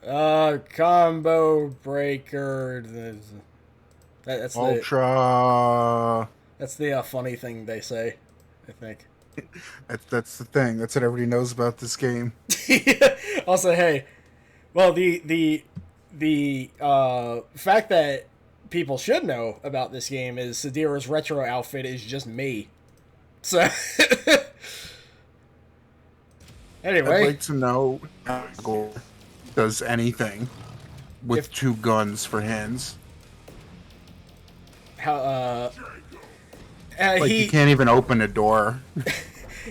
Combo breaker. That's the Ultra. funny thing they say, I think. That's the thing. That's what everybody knows about this game. Also, hey, well, the fact that people should know about this game is Sadira's retro outfit is just me. So, I'd anyway, like to know how Gore does anything with if two guns for hands. how Like he he can't even open a door.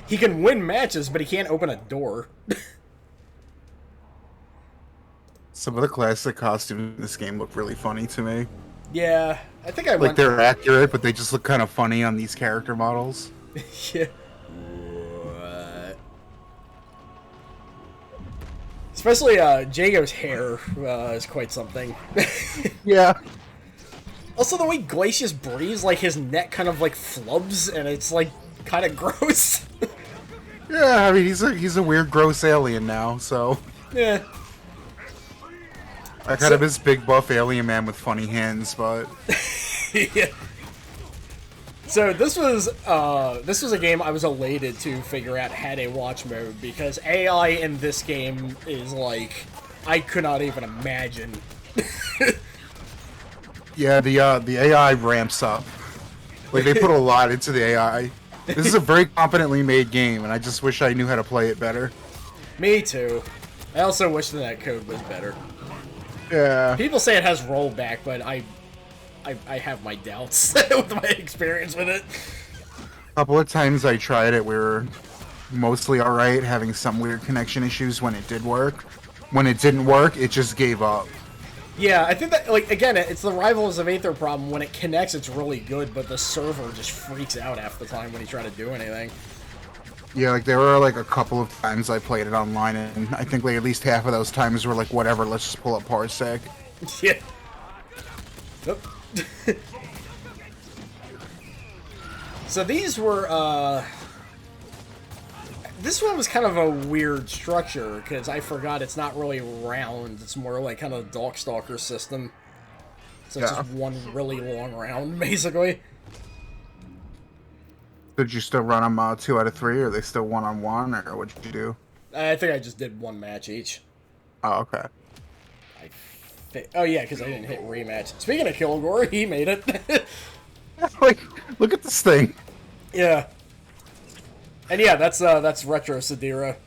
he can win matches, but he can't open a door. Some of the classic costumes in this game look really funny to me. Yeah, I think I Like went. they're accurate, but they just look kind of funny on these character models. Yeah. What? Especially Jago's hair is quite something. Yeah. Also, the way Glacius breathes, like his neck kind of like flubs, and it's like kind of gross. Yeah, I mean he's a weird, gross alien now. So Yeah. I kind So, of miss big buff alien man with funny hands, but yeah. So this was a game I was elated to figure out had a watch mode because AI in this game is like I could not even imagine. yeah, the AI ramps up. Like they put a lot into the AI. This is a very competently made game, and I just wish I knew how to play it better. Me too. I also wish that code was better. Yeah. People say it has rollback, but I have my doubts with my experience with it. A couple of times I tried it, we were mostly alright, having some weird connection issues when it did work. When it didn't work, it just gave up. Yeah, I think that, like, again, it's the Rivals of Aether problem. When it connects, it's really good, but the server just freaks out half the time when you try to do anything. Yeah, like there were like a couple of times I played it online, and I think like at least half of those times were like, whatever, let's just pull up Parsec. Yeah. Nope. So these were, this one was kind of a weird structure, because I forgot it's not really round, it's more like kind of Darkstalker system. So it's Yeah. just one really long round, basically. Did you still run them 2 out of 3, or are they still 1-on-1, or what'd you do? I think I just did one match each. Oh, okay. Oh yeah, because I didn't hit rematch. Speaking of Kilgore, he made it. Like, look at this thing. Yeah. And yeah, that's retro Sadira.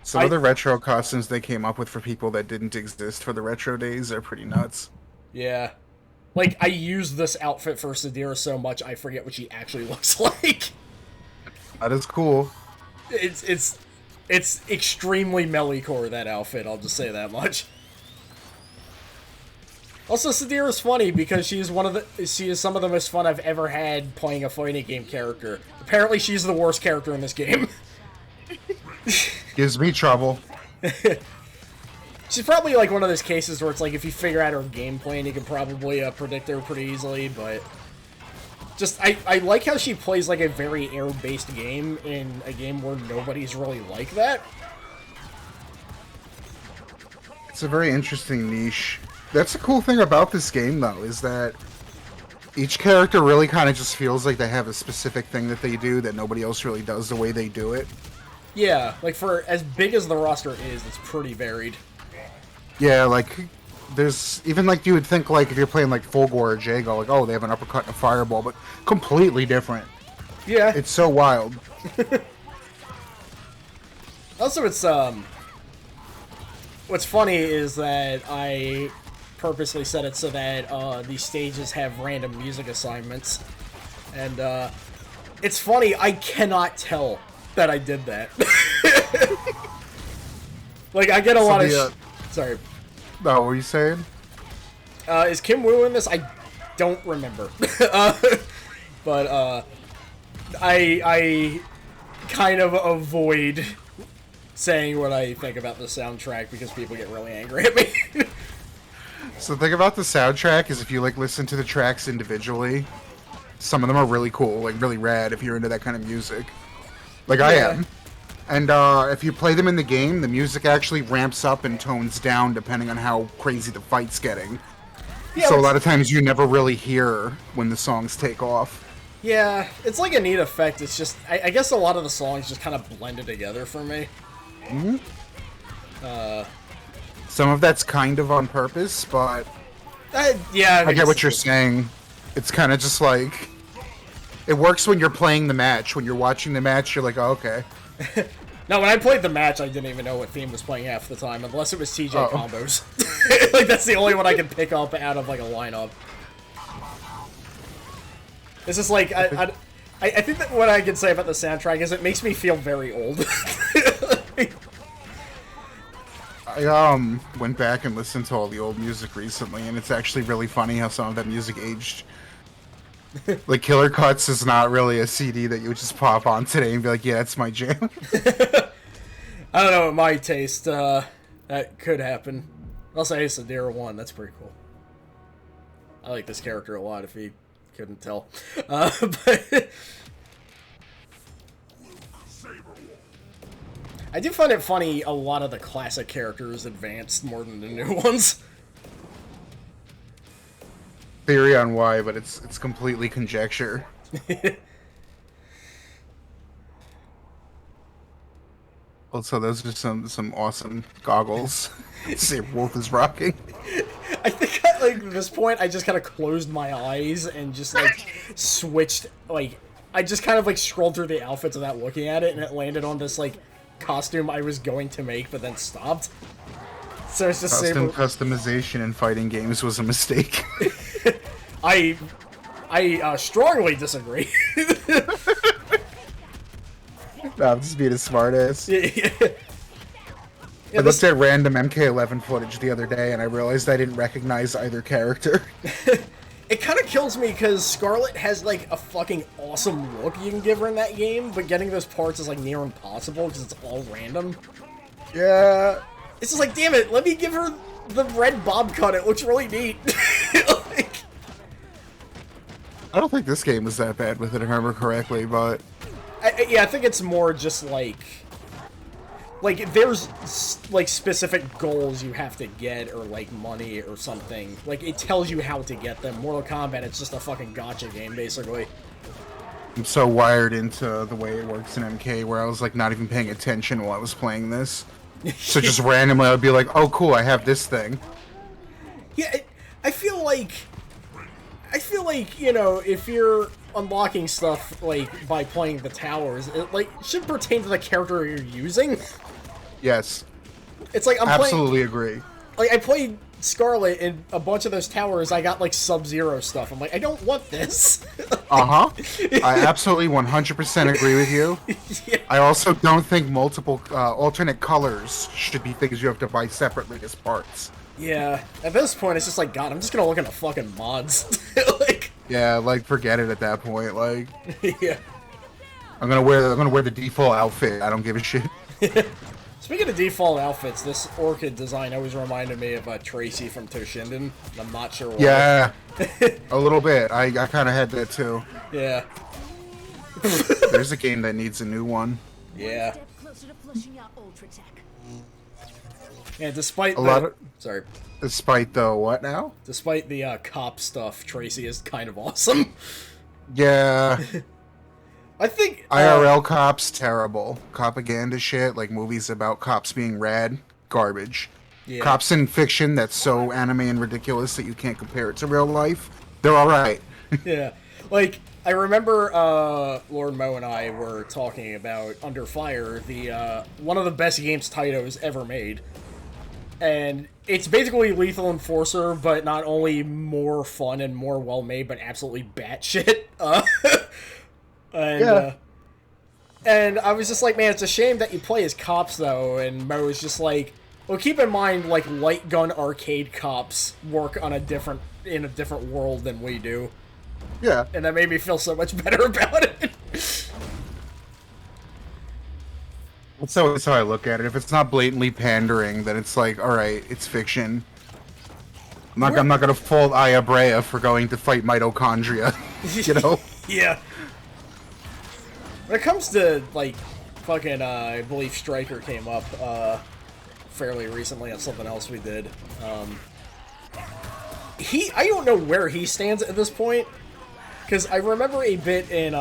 Some I of the retro costumes they came up with for people that didn't exist for the retro days are pretty nuts. Yeah. Like I use this outfit for Sadira so much I forget what she actually looks like. That is cool. It's extremely metalcore, that outfit, I'll just say that much. Also, Sadira's funny because she is some of the most fun I've ever had playing a fighting game character. Apparently she's the worst character in this game. Gives me trouble. She's probably like one of those cases where it's like if you figure out her game plan, you can probably predict her pretty easily, but just I like how she plays like a very air-based game in a game where nobody's really like that. It's a very interesting niche. That's the cool thing about this game, though, is that each character really kind of just feels like they have a specific thing that they do that nobody else really does the way they do it. Yeah, like for as big as the roster is, it's pretty varied. Yeah, like, there's even like you would think like if you're playing like Fulgor or Jago, like, oh, they have an uppercut and a fireball, but completely different. Yeah. It's so wild. Also, it's what's funny is that I purposely set it so that these stages have random music assignments, and it's funny, I cannot tell that I did that. Like, I get a So lot of the, sorry. no, what were you saying? Is Kim Woo in this? I don't remember. But I kind of avoid saying what I think about the soundtrack because people get really angry at me. So the thing about the soundtrack is if you like listen to the tracks individually, some of them are really cool, like really rad if you're into that kind of music. Like I Yeah. am. And if you play them in the game, the music actually ramps up and tones down depending on how crazy the fight's getting. Yeah, So a lot of times you never really hear when the songs take off. yeah, it's like a neat effect. It's just, I guess a lot of the songs just kind of blended together for me. Mm-hmm. Some of that's kind of on purpose, but yeah, I get what you're saying. It's kind of just like, it works when you're playing the match. When you're watching the match, you're like, oh, okay. No, when I played the match, I didn't even know what theme was playing half the time, unless it was TJ Oh. combos. Like, that's the only one I can pick up out of, like, a lineup. It's just like, I think that what I can say about the soundtrack is it makes me feel very old. I went back and listened to all the old music recently, and it's actually really funny how some of that music aged. Like, Killer Cuts is not really a CD that you would just pop on today and be like, yeah, that's my jam. I don't know, in my taste, that could happen. Also, Ace of Deer 1, that's pretty cool. I like this character a lot, if you couldn't tell. But I do find it funny a lot of the classic characters advanced more than the new ones. Theory on why, but it's completely conjecture. Also, those are some awesome goggles. See, Wolf is rocking. I think at this point, I just kind of closed my eyes and just, like, switched, like, I just kind of, like, scrolled through the outfits without looking at it, and it landed on this, like, costume I was going to make, but then stopped. So it's just Customization in fighting games was a mistake. I strongly disagree. No, I'm just being a smartass. Yeah, I looked at random MK11 footage the other day, and I realized I didn't recognize either character. It kind of kills me because Scarlet has, like, a fucking awesome look you can give her in that game, but getting those parts is, like, near impossible because it's all random. Yeah. It's just like, damn it, let me give her the red bob cut. It looks really neat. Like, I don't think this game was that bad with it, if I remember correctly, but... yeah, I think it's more just, like, there's, like, specific goals you have to get, or, like, money or something. Like, it tells you how to get them. Mortal Kombat, it's just a fucking gacha game, basically. I'm so wired into the way it works in MK, where I was, like, not even paying attention while I was playing this. So just randomly, I'd be like, oh, cool, I have this thing. Yeah, I feel like, you know, if you're unlocking stuff, like, by playing the towers, it, like, should pertain to the character you're using. Yes. It's like, absolutely agree. Like, I played Scarlet, and a bunch of those towers, I got, like, Sub-Zero stuff. I'm like, I don't want this. Uh-huh. I absolutely 100% agree with you. Yeah. I also don't think multiple alternate colors should be things you have to buy separately as parts. Yeah. At this point, it's just like, God, I'm just gonna look into fucking mods. Like... Yeah, like, forget it at that point, like... Yeah. I'm gonna wear the default outfit. I don't give a shit. Speaking of default outfits, this orchid design always reminded me of Tracy from Toshinden. I'm not sure why. Yeah, a little bit. I kind of had that too. Yeah. There's a game that needs a new one. Yeah. Yeah, despite sorry. Despite the what now? Despite the cop stuff, Tracy is kind of awesome. Yeah. I think IRL cops terrible. Propaganda shit, like movies about cops being rad, garbage. Yeah. Cops in fiction that's so anime and ridiculous that you can't compare it to real life, they're alright. Yeah. Like, I remember Lord Mo and I were talking about Under Fire, the one of the best games Taito's ever made. And it's basically Lethal Enforcer, but not only more fun and more well-made, but absolutely batshit. And I was just like, man, it's a shame that you play as cops, though. And Mo was just like, well, keep in mind, like, light gun arcade cops work on in a different world than we do. Yeah. And that made me feel so much better about it. That's always how I look at it. If it's not blatantly pandering, then it's like, alright, it's fiction. I'm not gonna fault Aya Brea for going to fight mitochondria, you know? Yeah. When it comes to, like, fucking, I believe Striker came up, fairly recently on something else we did. I don't know where he stands at this point, because I remember a bit in,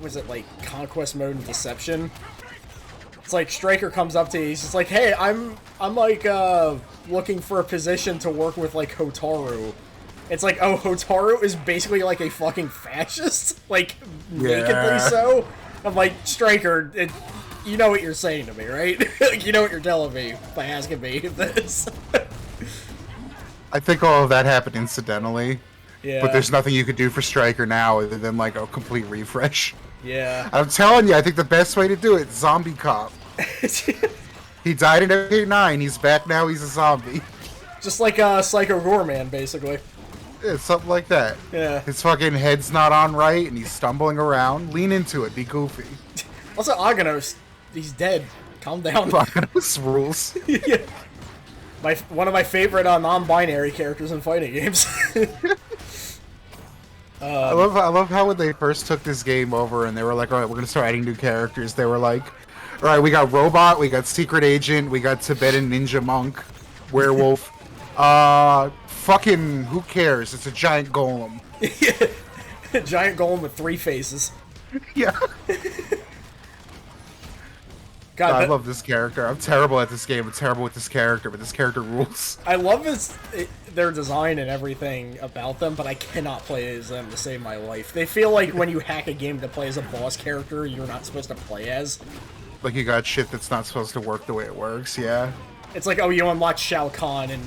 was it, like, Conquest Mode and Deception? It's like, Striker comes up to you, he's just like, hey, I'm like, looking for a position to work with, like, Hotaru. It's like, oh, Hotaru is basically like a fucking fascist? Like, nakedly so? I'm like, Striker, you know what you're saying to me, right? Like, you know what you're telling me by asking me this. I think all of that happened incidentally. Yeah. But there's nothing you could do for Striker now other than, like, a complete refresh. Yeah. I'm telling you, I think the best way to do it, Zombie Cop. He died in MK9, he's back now, he's a zombie. Just like Psycho Gorman, basically. Yeah, something like that. Yeah. His fucking head's not on right, and he's stumbling around. Lean into it, be goofy. Also, Aganos, he's dead. Calm down. Aganos rules. Yeah. One of my favorite non-binary characters in fighting games. I love how when they first took this game over and they were like, all right, we're gonna start adding new characters. They were like, all right, we got robot, we got secret agent, we got Tibetan ninja monk, werewolf. Fucking who cares? It's a giant golem. Giant golem with 3 faces. Yeah. God, I love this character. I'm terrible at this game. I'm terrible with this character, but this character rules. I love their design and everything about them, but I cannot play as them to save my life. They feel like when you hack a game to play as a boss character, you're not supposed to play as. Like you got shit that's not supposed to work the way it works, yeah. It's like, oh, you unlock Shao Kahn in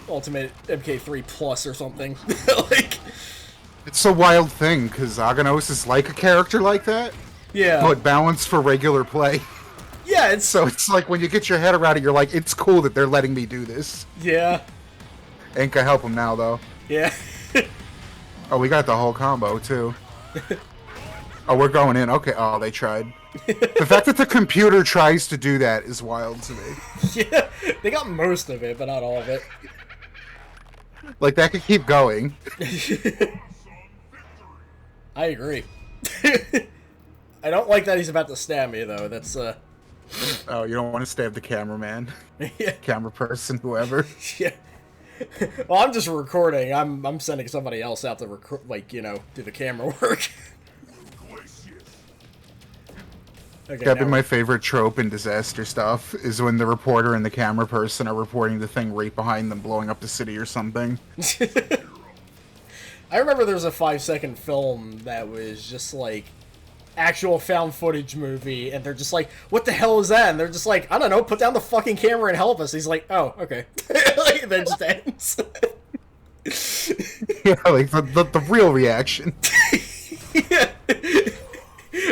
Ultimate MK3 Plus or something. Like, it's a wild thing, because Aganos is like a character like that. Yeah. But balanced for regular play. Yeah, so it's like when you get your head around it, you're like, it's cool that they're letting me do this. Yeah. Ain't gonna help him now, though. Yeah. Oh, we got the whole combo, too. Oh, we're going in. Okay. Oh, they tried. The fact that the computer tries to do that is wild to me. Yeah, they got most of it, but not all of it. Like, that could keep going. I agree. I don't like that he's about to stab me, though. That's, Oh, you don't want to stab the cameraman? Yeah. Camera person, whoever. Yeah. Well, I'm just recording. I'm sending somebody else out to like, you know, do the camera work. Okay, That'd be my favorite trope in disaster stuff, is when the reporter and the camera person are reporting the thing right behind them blowing up the city or something. I remember there was a 5-second film that was just like actual found footage movie, and they're just like, what the hell is that? And they're just like, I don't know, put down the fucking camera and help us. He's like, oh, okay. Like, and then just ends. Yeah, like the real reaction. Yeah.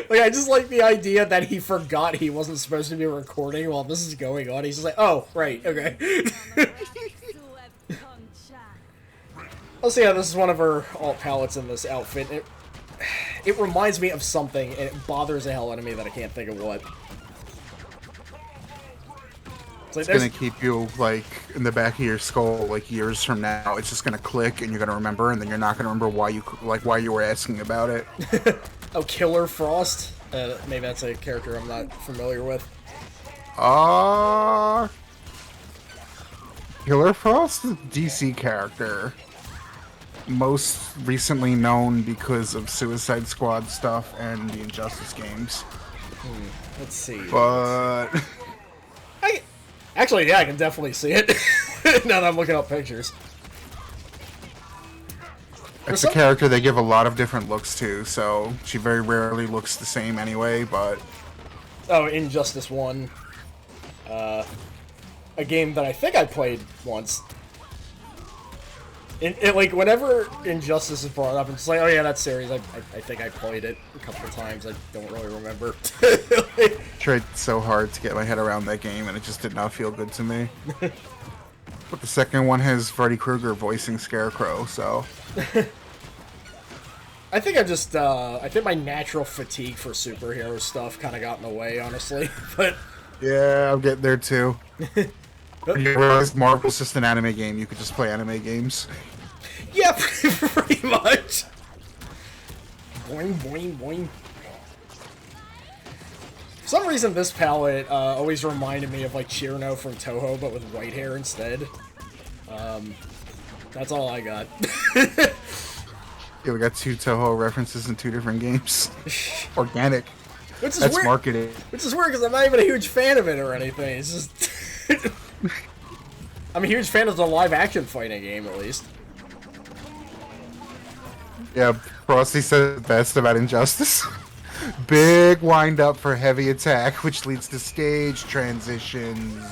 Like, I just like the idea that he forgot he wasn't supposed to be recording while this is going on. He's just like, oh, right, okay. Let's see how this is one of her alt palettes in this outfit. It reminds me of something, and it bothers the hell out of me that I can't think of what. It's gonna keep you, like, in the back of your skull, like, years from now. It's just gonna click, and you're gonna remember, and then you're not gonna remember why you were asking about it. Oh, Killer Frost? Maybe that's a character I'm not familiar with. Killer Frost is a DC character. Most recently known because of Suicide Squad stuff and the Injustice games. Let's see. But... Actually, yeah, I can definitely see it. Now that I'm looking up pictures. It's a character they give a lot of different looks to, so she very rarely looks the same anyway, but... Oh, Injustice 1. A game that I think I played once. Like, whenever Injustice is brought up, it's like, oh yeah, that series, I think I played it a couple of times, I don't really remember. Tried so hard to get my head around that game, and it just did not feel good to me. But the second one has Freddy Krueger voicing Scarecrow, so... I think I think my natural fatigue for superhero stuff kind of got in the way, honestly, but... Yeah, I'm getting there too. You realize Marvel's just an anime game, you could just play anime games. Yeah, pretty much. Boing, boing, boing. For some reason, this palette always reminded me of like Chirno from Toho, but with white hair instead. That's all I got. Yeah, we got 2 Toho references in 2 different games. Organic. Which is That's weird. marketing. Which is weird because I'm not even a huge fan of it or anything. It's just. I'm a huge fan of the live action fighting game, at least. Yeah, Frosty said it best about Injustice. Big wind up for heavy attack, which leads to stage transitions.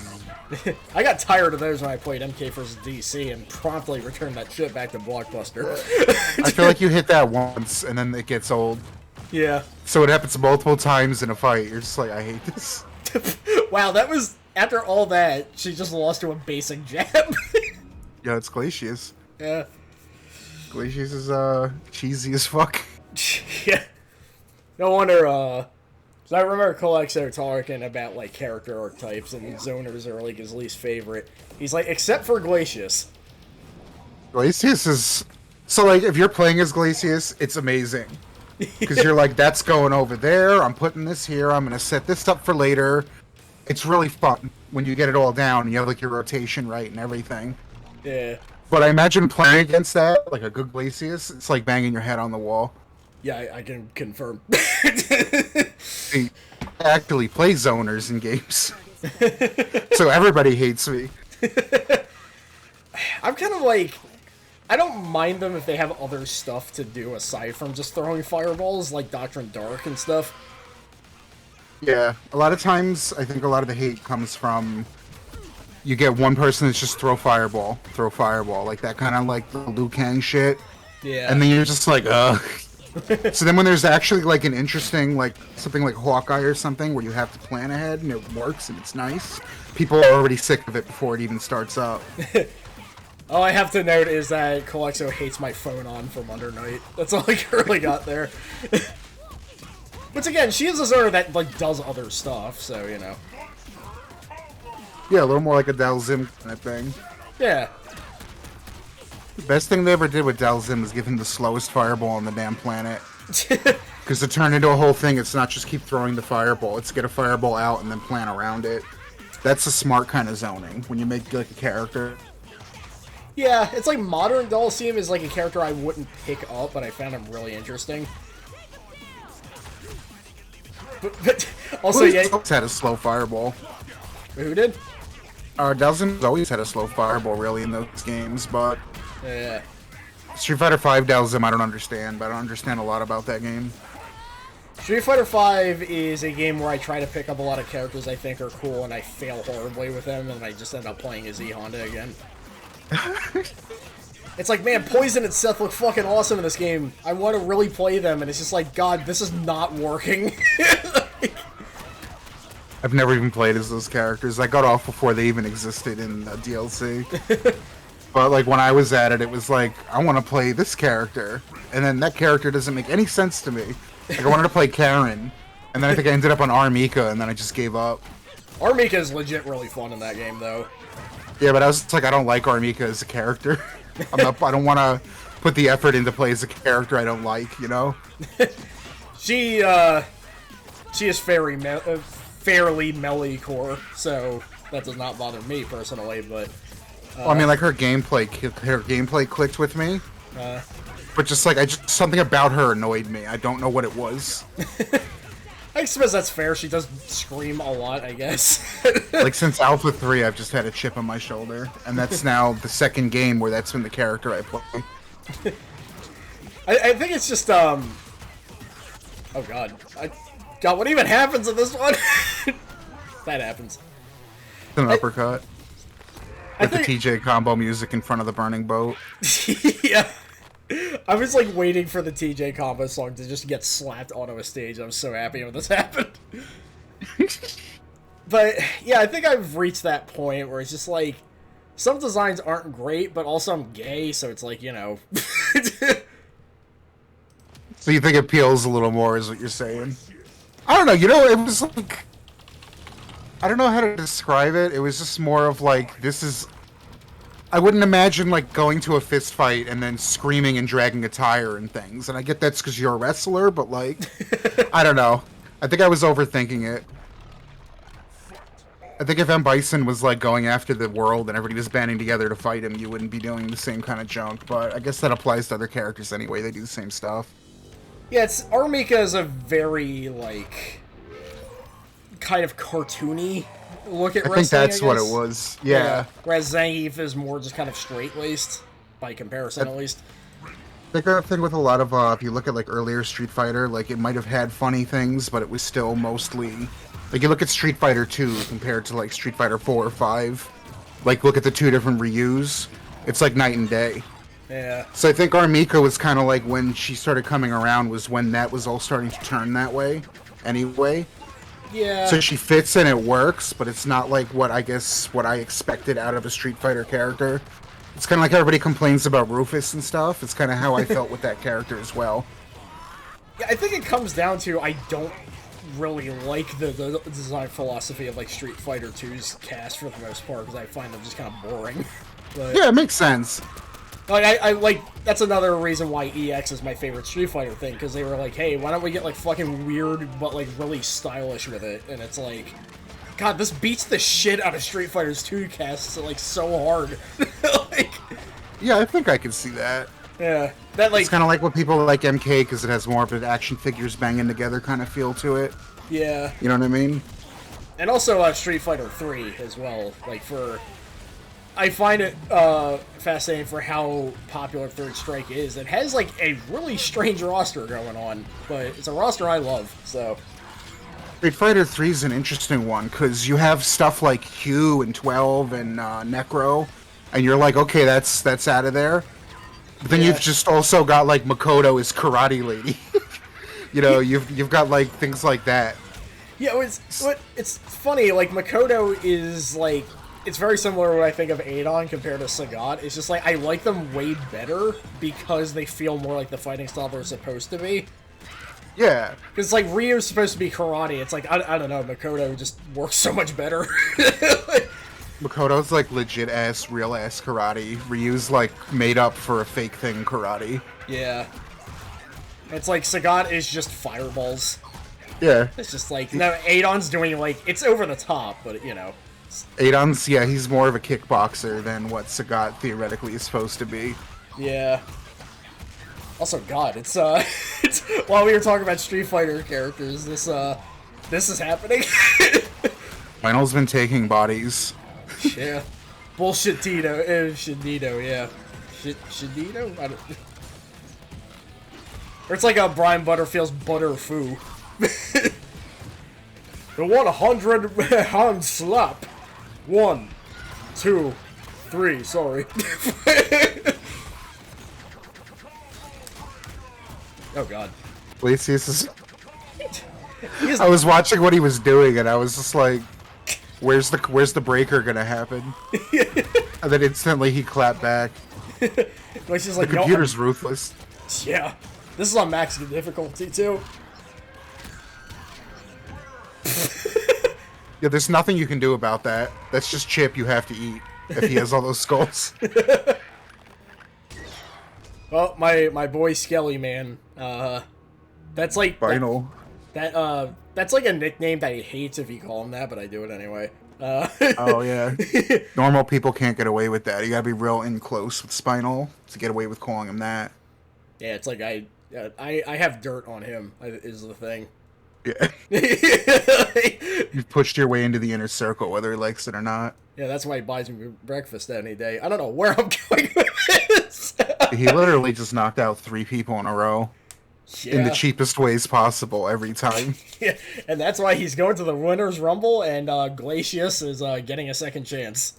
I got tired of those when I played MK vs. DC and promptly returned that shit back to Blockbuster. I feel like you hit that once and then it gets old. Yeah. So it happens multiple times in a fight. You're just like, I hate this. Wow, that was... After all that, she just lost to a basic jab. Yeah, it's Glacius. Yeah. Glacius is, cheesy as fuck. Yeah. No wonder, so I remember Colexo talking about, like, character archetypes, and zoners are, like, his least favorite. He's like, except for Glacius. Glacius is... So, like, if you're playing as Glacius, it's amazing. Because you're like, that's going over there, I'm putting this here, I'm gonna set this up for later. It's really fun when you get it all down, and you have, like, your rotation right and everything. Yeah. But I imagine playing against that, like a good Glacius, it's like banging your head on the wall. Yeah, I can confirm. I actually play zoners in games. So everybody hates me. I'm kind of like... I don't mind them if they have other stuff to do aside from just throwing fireballs, like Doctrine Dark and stuff. Yeah, a lot of times, I think a lot of the hate comes from... You get one person that's just throw fireball, like that kind of like the Liu Kang shit. Yeah. And then you're just like, ugh. So then when there's actually like an interesting, like something like Hawkeye or something where you have to plan ahead and it works and it's nice, people are already sick of it before it even starts up. All I have to note is that Colexo hates my phone on from Under Night. That's all I currently got there. Which again, she is a zoner that like does other stuff, so you know. Yeah, a little more like a Dalzim kind of thing. Yeah. The best thing they ever did with Dalzim was give him the slowest fireball on the damn planet. Because to turn into a whole thing, it's not just keep throwing the fireball, it's get a fireball out and then plan around it. That's a smart kind of zoning, when you make like a character. Yeah, it's like modern Dalsim is like a character I wouldn't pick up, but I found him really interesting. But also, yeah. Always had a slow fireball. Who did? Dalzim's always had a slow fireball, really, in those games, but... Yeah. Street Fighter V Dalzim, I don't understand, but I don't understand a lot about that game. Street Fighter V is a game where I try to pick up a lot of characters I think are cool, and I fail horribly with them, and I just end up playing as E Honda again. It's like, man, Poison and Seth look fucking awesome in this game. I want to really play them, and it's just like, God, this is not working. I've never even played as those characters. I got off before they even existed in DLC. But, like, when I was at it, it was like, I want to play this character. And then that character doesn't make any sense to me. Like, I wanted to play Karen. And then I think I ended up on Armika, and then I just gave up. Armika is legit really fun in that game, though. Yeah, but I was just like, I don't like Armika as a character. I don't want to put the effort into play as a character I don't like, you know? She is fairly melee core, so that does not bother me personally, but... Well, I mean, like, her gameplay clicked with me. But just, like, something about her annoyed me. I don't know what it was. I suppose that's fair. She does scream a lot, I guess. Like, since Alpha 3, I've just had a chip on my shoulder. And that's now the second game where that's been the character I play. I think it's just, Oh, God. God, what even happens in this one? That happens. An uppercut. With the TJ combo music in front of the burning boat. Yeah. I was like waiting for the TJ combo song to just get slapped onto a stage. I'm so happy when this happened. But yeah, I think I've reached that point where it's just like some designs aren't great, but also I'm gay, so it's like, you know. So you think it appeals a little more, is what you're saying? I don't know, you know, it was like... I don't know how to describe it. It was just more of like, this is... I wouldn't imagine, like, going to a fist fight and then screaming and dragging a tire and things. And I get that's because you're a wrestler, but, like, I don't know. I think I was overthinking it. I think if M. Bison was like going after the world and everybody was banding together to fight him, you wouldn't be doing the same kind of junk. But I guess that applies to other characters anyway. They do the same stuff. Yeah, it's Armika is a very like kind of cartoony look at I wrestling. think that's I what it guess. was. Yeah. Whereas Zangief is more just kind of straight laced, by comparison at least. I think that thing with a lot of if you look at like earlier Street Fighter, like it might have had funny things, but it was still mostly like you look at Street Fighter 2 compared to like Street Fighter 4 or 5. Like look at the two different Ryus. It's like night and day. Yeah. So I think Armika was kind of like when she started coming around was when that was all starting to turn that way. Anyway. Yeah. So she fits and it works, but it's not like what I expected out of a Street Fighter character. It's kind of like everybody complains about Rufus and stuff. It's kind of how I felt with that character as well. Yeah, I think it comes down to I don't really like the design philosophy of like Street Fighter 2's cast for the most part because I find them just kind of boring. But, Yeah, it makes sense. like I like that's another reason why EX is my favorite Street Fighter thing because they were like, hey, why don't we get like fucking weird but like really stylish with it? And it's like, God, this beats the shit out of Street Fighter's 2 casts like so hard. Like, Yeah, I think I can see that. yeah, that like It's kind of like what people like MK because it has more of an action figures banging together kind of feel to it. yeah. You know what I mean? And also Street Fighter 3 as well. Like I find it fascinating for how popular Third Strike is. It has like a really strange roster going on, but it's a roster I love. So Street Fighter 3 is an interesting one because you have stuff like Q and 12 and Necro, and you're like, okay, that's out of there. But then Yeah. you've just also got like Makoto is Karate Lady. You know, you've got like things like that. yeah, it's funny. Like Makoto is like it's very similar to what I think of Adon compared to Sagat. It's just like I like them way better because they feel more like the fighting style they're supposed to be. Yeah. Because like Ryu's supposed to be karate. It's like I don't know. Makoto just works so much better. Makoto's like legit ass, real ass karate. Ryu's like made up for a fake thing karate. Yeah. It's like Sagat is just fireballs. Yeah. It's just like no, Adon's doing like it's over the top, but you know. Adon's, yeah, he's more of a kickboxer than what Sagat theoretically is supposed to be. Yeah. Also, God, it's it's while we were talking about Street Fighter characters, this is happening. Final's been taking bodies. Yeah. Bullshit Tito, Shadito, yeah. Shadito? I don't... Or it's like a Brian Butterfield's Butterfoo. The 100 hand slap. 1, 2, 3, sorry. Oh god. Lacey, I was watching what he was doing and I was just like, where's the breaker gonna happen? And then instantly he clapped back. Like she's like, The computer's ruthless. yeah. This is on max difficulty too. Yeah, there's nothing you can do about that. That's just chip you have to eat if he has all those skulls. Well, my boy Skelly Man, that's like Final. That's like a nickname that he hates if you call him that, but I do it anyway. Oh yeah. Normal people can't get away with that. You gotta be real in close with Spinal to get away with calling him that. Yeah, it's like I have dirt on him is the thing. Yeah. You've pushed your way into the inner circle, whether he likes it or not. Yeah, that's why he buys me breakfast any day. I don't know where I'm going with this. He literally just knocked out 3 people in a row. Yeah. In the cheapest ways possible every time. Yeah, and that's why he's going to the Winners' Rumble, and Glacius is getting a second chance.